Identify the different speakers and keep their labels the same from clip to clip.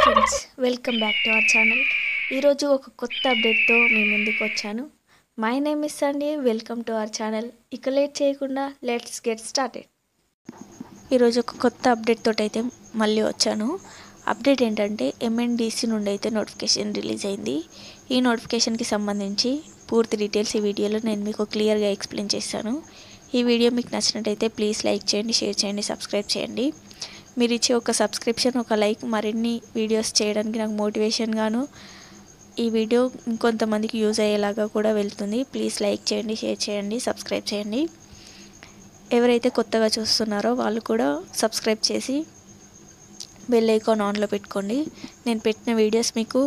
Speaker 1: Friends, welcome back to our channel. ఈరోజు ఒక కొత్త అప్డేట్తో మీ ముందుకు వచ్చాను. My name is Sunday. Welcome to our channel. ఇక లేట్ చేయకుండా లెట్స్ గెట్ స్టార్టెడ్. ఈరోజు ఒక కొత్త అప్డేట్ తోటి అయితే మళ్ళీ వచ్చాను. అప్డేట్ ఏంటంటే ఎంఎన్డిసి నుండి అయితే నోటిఫికేషన్ రిలీజ్ అయింది. ఈ నోటిఫికేషన్కి సంబంధించి పూర్తి డీటెయిల్స్ ఈ వీడియోలో నేను మీకు క్లియర్గా ఎక్స్ప్లెయిన్ చేస్తాను. ఈ వీడియో మీకు నచ్చినట్టయితే ప్లీజ్ లైక్ చేయండి, షేర్ చేయండి, సబ్స్క్రైబ్ చేయండి. మీరు ఇచ్చే ఒక సబ్స్క్రిప్షన్, ఒక లైక్ మరిన్ని వీడియోస్ చేయడానికి నాకు మోటివేషన్గాను, ఈ వీడియో ఇంకొంతమందికి యూజ్ అయ్యేలాగా కూడా వెళ్తుంది. ప్లీజ్ లైక్ చేయండి, షేర్ చేయండి, సబ్స్క్రైబ్ చేయండి. ఎవరైతే కొత్తగా చూస్తున్నారో వాళ్ళు కూడా సబ్స్క్రైబ్ చేసి బెల్ ఐకాన్ ఆన్లో పెట్టుకోండి. నేను పెట్టిన వీడియోస్ మీకు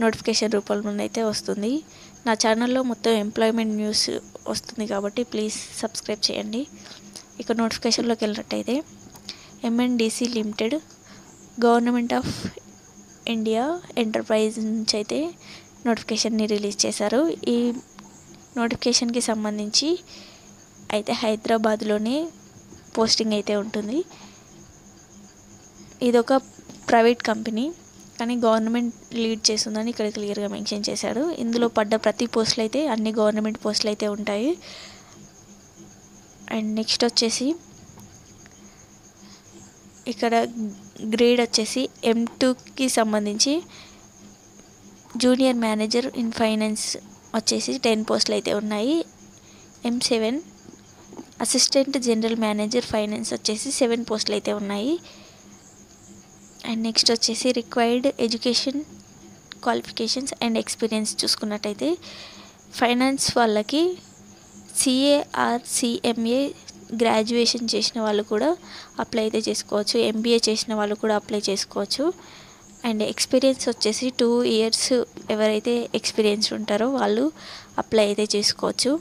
Speaker 1: నోటిఫికేషన్ రూపంలో అయితే వస్తుంది. నా ఛానల్లో మొత్తం ఎంప్లాయ్మెంట్ న్యూస్ వస్తుంది కాబట్టి ప్లీజ్ సబ్స్క్రైబ్ చేయండి. ఇక నోటిఫికేషన్లోకి వెళ్ళినట్టయితే MNDC limited government of India enterprise నుంచి అయితే నోటిఫికేషన్ని రిలీజ్ చేశారు. ఈ నోటిఫికేషన్కి సంబంధించి అయితే హైదరాబాద్లోనే పోస్టింగ్ అయితే ఉంటుంది. ఇదొక ప్రైవేట్ కంపెనీ కానీ గవర్నమెంట్ లీడ్ చేస్తుందని ఇక్కడ క్లియర్గా మెన్షన్ చేశాడు. ఇందులో పడ్డ ప్రతి పోస్టులు అయితే అన్ని గవర్నమెంట్ పోస్టులు అయితే ఉంటాయి. అండ్ నెక్స్ట్ వచ్చేసి ఇక్కడ గ్రేడ్ వచ్చేసి M2కి సంబంధించి జూనియర్ మేనేజర్ ఇన్ ఫైనాన్స్ వచ్చేసి 10 పోస్టులు అయితే ఉన్నాయి. M7 assistant general manager finance వచ్చేసి 7 పోస్టులు అయితే ఉన్నాయి. అండ్ నెక్స్ట్ వచ్చేసి required education, qualifications and experience చూసుకున్నట్టయితే ఫైనాన్స్ వాళ్ళకి CA or CMA గ్రాడ్యుయేషన్ చేసిన వాళ్ళు కూడా అప్లై అయితే చేసుకోవచ్చు. MBA చేసిన వాళ్ళు కూడా అప్లై చేసుకోవచ్చు. అండ్ ఎక్స్పీరియన్స్ వచ్చేసి 2 years ఎవరైతే ఎక్స్పీరియన్స్ ఉంటారో వాళ్ళు అప్లై అయితే చేసుకోవచ్చు.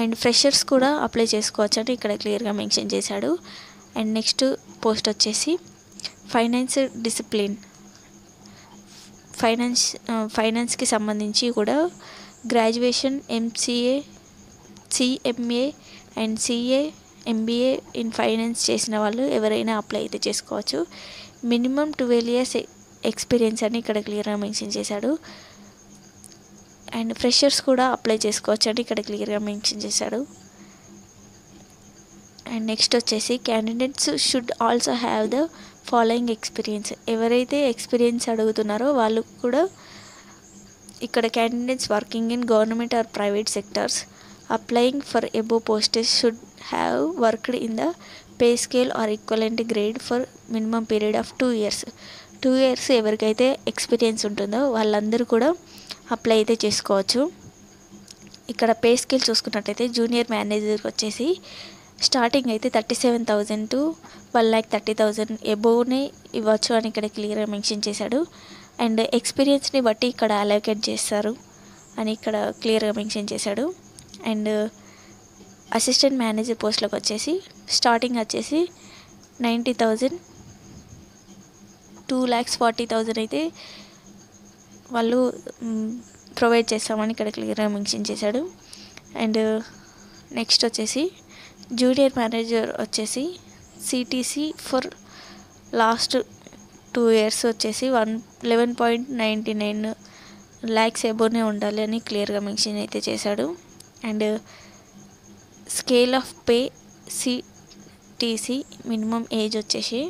Speaker 1: అండ్ ఫ్రెషర్స్ కూడా అప్లై చేసుకోవచ్చు అని ఇక్కడ క్లియర్గా మెన్షన్ చేశాడు. అండ్ నెక్స్ట్ పోస్ట్ వచ్చేసి ఫైనాన్స్ డిసిప్లిన్, ఫైనాన్స్కి సంబంధించి కూడా graduation MCA, CMA and CA, MBA in finance చేసిన వాళ్ళు ఎవరైనా అప్లై అయితే చేసుకోవచ్చు. మినిమం 12 years ఎక్స్పీరియన్స్ అని ఇక్కడ క్లియర్గా మెన్షన్ చేశాడు. అండ్ ఫ్రెషర్స్ కూడా అప్లై చేసుకోవచ్చు అని ఇక్కడ క్లియర్గా మెన్షన్ చేశాడు. అండ్ నెక్స్ట్ వచ్చేసి candidates should also have the following experience. ఎవరైతే ఎక్స్పీరియన్స్ అడుగుతున్నారో వాళ్ళు కూడా ఇక్కడ candidates working in government or private sectors applying for above posts should have worked in the pay scale or equivalent grade for minimum period of 2 years. 2 years ఎవరికైతే experience ఉంటుందో వాళ్ళందరూ కూడా apply అయితే చేసుకోవచ్చు. ఇక్కడ పే స్కేల్ చూసుకున్నట్టయితే junior మేనేజర్కి వచ్చేసి స్టార్టింగ్ అయితే 37,000 to 1,30,000 ఎబోవ్నే ఇవ్వచ్చు అని ఇక్కడ క్లియర్గా మెన్షన్ చేశాడు. అండ్ ఎక్స్పీరియన్స్ని బట్టి ఇక్కడ అలోకేట్ చేస్తారు అని ఇక్కడ క్లియర్గా మెన్షన్ చేశాడు. అండ్ అసిస్టెంట్ మేనేజర్ పోస్ట్లకు వచ్చేసి స్టార్టింగ్ వచ్చేసి 90,000, 2,40,000 అయితే వాళ్ళు ప్రొవైడ్ చేస్తామని ఇక్కడ క్లియర్గా మెన్షన్ చేశాడు. అండ్ నెక్స్ట్ వచ్చేసి జూనియర్ మేనేజర్ వచ్చేసి CTC ఫర్ లాస్ట్ 2 years వచ్చేసి 11.99 lakhs ఎబోనే ఉండాలి అని క్లియర్గా మెన్షన్ అయితే చేశాడు. And scale of pay CTC minimum age వచ్చేసి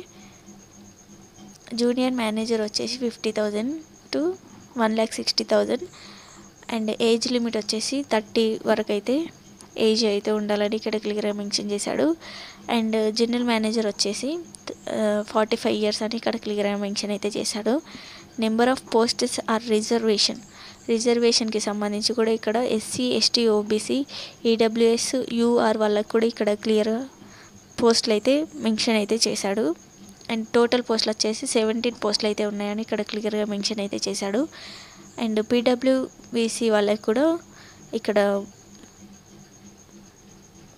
Speaker 1: జూనియర్ మేనేజర్ వచ్చేసి 50,000 to 1,60,000 అండ్ ఏజ్ లిమిట్ వచ్చేసి 30 వరకు అయితే ఏజ్ అయితే ఉండాలని ఇక్కడ క్లియర్గా మెన్షన్ చేశాడు. అండ్ జనరల్ మేనేజర్ వచ్చేసి 45 years అని ఇక్కడ క్లియర్గా మెన్షన్ అయితే చేశాడు. నెంబర్ ఆఫ్ పోస్ట్స్ ఆర్ రిజర్వేషన్కి సంబంధించి కూడా ఇక్కడ SC, ST, OBC, EWS, UR వాళ్ళకి కూడా ఇక్కడ క్లియర్గా పోస్టులు అయితే మెన్షన్ అయితే చేశాడు. అండ్ టోటల్ పోస్టులు వచ్చేసి 17 పోస్టులు అయితే ఉన్నాయని ఇక్కడ క్లియర్గా మెన్షన్ అయితే చేశాడు. అండ్ PWBC వాళ్ళకి కూడా ఇక్కడ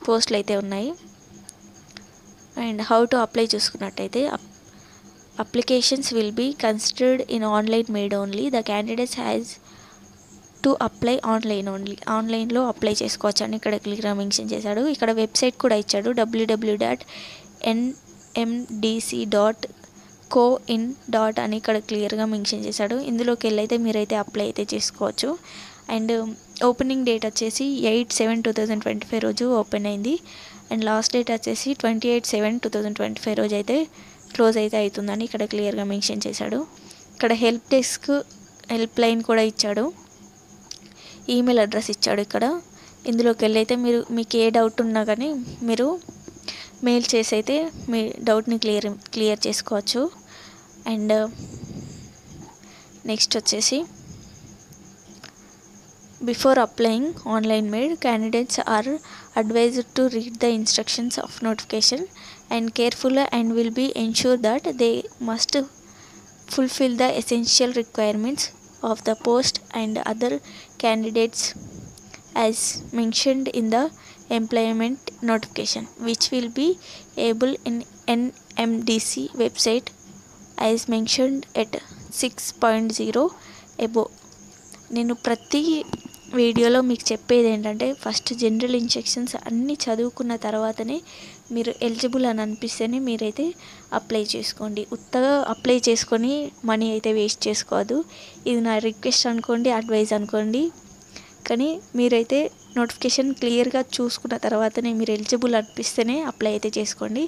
Speaker 1: పోస్టులు అయితే ఉన్నాయి. అండ్ హౌ టు అప్లై చూసుకున్నట్టయితే applications will be considered in online mode only. The candidates has to apply ఆన్లైన్లో అప్లై చేసుకోవచ్చు అని ఇక్కడ క్లియర్గా మెన్షన్ చేశాడు. ఇక్కడ వెబ్సైట్ కూడా ఇచ్చాడు, www.nmdc.gov కోఇన్ డాట్ అని ఇక్కడ క్లియర్గా మెన్షన్ చేశాడు. ఇందులోకి వెళ్ళైతే మీరైతే అప్లై అయితే చేసుకోవచ్చు. అండ్ ఓపెనింగ్ డేట్ వచ్చేసి 8/7/2025 రోజు ఓపెన్ అయింది. అండ్ లాస్ట్ డేట్ వచ్చేసి 28/7/2025 రోజు అయితే క్లోజ్ అయితే అవుతుందని ఇక్కడ క్లియర్గా మెన్షన్ చేశాడు. ఇక్కడ హెల్ప్ లైన్ కూడా ఇచ్చాడు, ఈమెయిల్ అడ్రస్ ఇచ్చాడు. ఇక్కడ ఇందులోకి వెళ్ళైతే మీకు ఏ డౌట్ ఉన్నా కానీ మీరు మెయిల్ చేసి అయితే మీ డౌట్ని క్లియర్ చేసుకోవచ్చు. అండ్ నెక్స్ట్ వచ్చేసి before applying online made candidates are advised to read the instructions of notification and carefully and will be ensured that they must fulfill the essential requirements of the post and other candidates as mentioned in the employment notification, which will be able in NMDC website as mentioned at 6.0 above. నేను ప్రతి వీడియోలో మీకు చెప్పేది ఏంటంటే first general instructions అన్నీ చదువుకున్న తర్వాతనే మీరు ఎలిజిబుల్ అని అనిపిస్తేనే మీరైతే అప్లై చేసుకోండి. ఉత్తగా అప్లై చేసుకొని మనీ అయితే వేస్ట్ చేసుకోవద్దు. ఇది నా రిక్వెస్ట్ అనుకోండి, అడ్వైజ్ అనుకోండి. కానీ మీరైతే నోటిఫికేషన్ క్లియర్గా చూసుకున్న తర్వాతనే మీరు ఎలిజిబుల్ అనిపిస్తేనే అప్లై అయితే చేసుకోండి.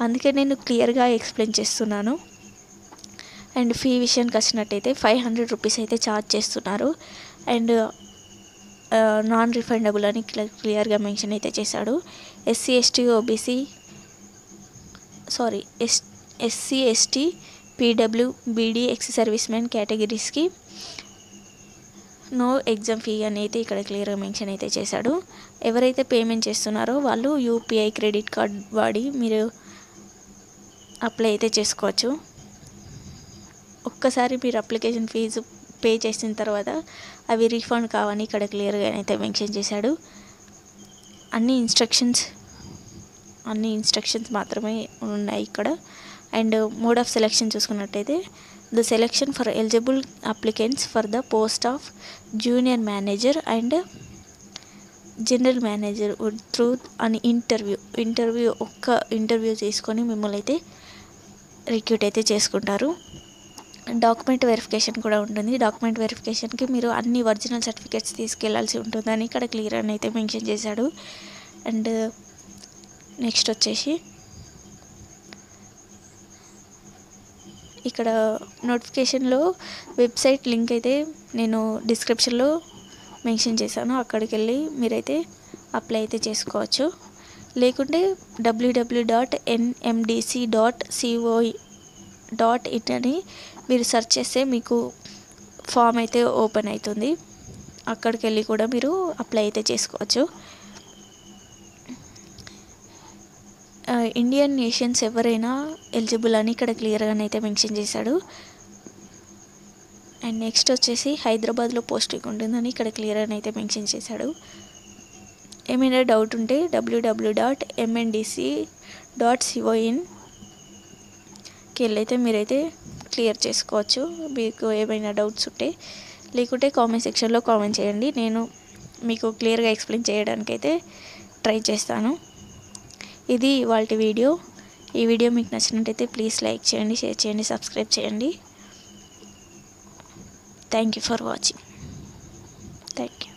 Speaker 1: అందుకే నేను క్లియర్గా ఎక్స్ప్లెయిన్ చేస్తున్నాను. అండ్ ఫీ విషయానికి వచ్చినట్టయితే 500 రూపీస్ అయితే ఛార్జ్ చేస్తున్నారు. అండ్ నాన్ రిఫండబుల్ అని క్లియర్గా మెన్షన్ అయితే చేశాడు. SC ST PW BD ex service man కేటగిరీస్కి నో ఎగ్జామ్ ఫీ అని అయితే ఇక్కడ క్లియర్గా మెన్షన్ అయితే చేశాడు. ఎవరైతే పేమెంట్ చేస్తున్నారో వాళ్ళు యూపీఐ క్రెడిట్ కార్డ్ వాడి మీరు అప్లై అయితే చేసుకోవచ్చు. ఒక్కసారి మీరు అప్లికేషన్ ఫీజు పే చేసిన తర్వాత అవి రీఫండ్ కావని ఇక్కడ క్లియర్గా అయితే మెన్షన్ చేశాడు. అన్ని ఇన్స్ట్రక్షన్స్ మాత్రమే ఉన్నాయి ఇక్కడ. అండ్ మోడ్ ఆఫ్ సెలెక్షన్ చూసుకున్నట్టయితే the selection for eligible applicants for the post of junior manager and general manager through అని ఇంటర్వ్యూ తీసుకొని మిమ్మల్ని అయితే రిక్రూట్ అయితే చేసుకుంటారు. డాక్యుమెంట్ వెరిఫికేషన్ కూడా ఉంటుంది. డాక్యుమెంట్ వెరిఫికేషన్కి మీరు అన్ని ఒరిజినల్ సర్టిఫికేట్స్ తీసుకెళ్లాల్సి ఉంటుందని ఇక్కడ క్లియర్ అని అయితే మెన్షన్ చేశాడు. అండ్ నెక్స్ట్ వచ్చేసి ఇక్కడ నోటిఫికేషన్లో వెబ్సైట్ లింక్ అయితే నేను డిస్క్రిప్షన్లో మెన్షన్ చేశాను. అక్కడికి వెళ్ళి మీరైతే అప్లై అయితే చేసుకోవచ్చు. లేకుంటే www.nmdc.co.in అని మీరు సెర్చ్ చేస్తే మీకు ఫామ్ అయితే ఓపెన్ అవుతుంది. అక్కడికి వెళ్ళి కూడా మీరు అప్లై అయితే చేసుకోవచ్చు. ఇండియన్ నేషన్స్ ఎవరైనా ఎలిజిబుల్ అని ఇక్కడ క్లియర్గానైతే మెన్షన్ చేశాడు. అండ్ నెక్స్ట్ వచ్చేసి హైదరాబాద్లో పోస్టింగ్ ఉంటుందని ఇక్కడ క్లియర్గా అయితే మెన్షన్ చేశాడు. ఏమైనా డౌట్ ఉంటే www.mndc.co.in వెళ్ళైతే మీరైతే క్లియర్ చేసుకోవచ్చు మీకు ఏమైనా డౌట్స్ ఉంటే. లేకుంటే కామెంట్ సెక్షన్లో కామెంట్ చేయండి, నేను మీకు క్లియర్గా ఎక్స్ప్లెయిన్ చేయడానికి అయితే ట్రై చేస్తాను. ఇది ఇవాల్టి వీడియో. ఈ వీడియో మీకు నచ్చినట్టయితే ప్లీజ్ లైక్ చేయండి, షేర్ చేయండి, సబ్స్క్రైబ్ చేయండి. Thank you for watching. Thank you.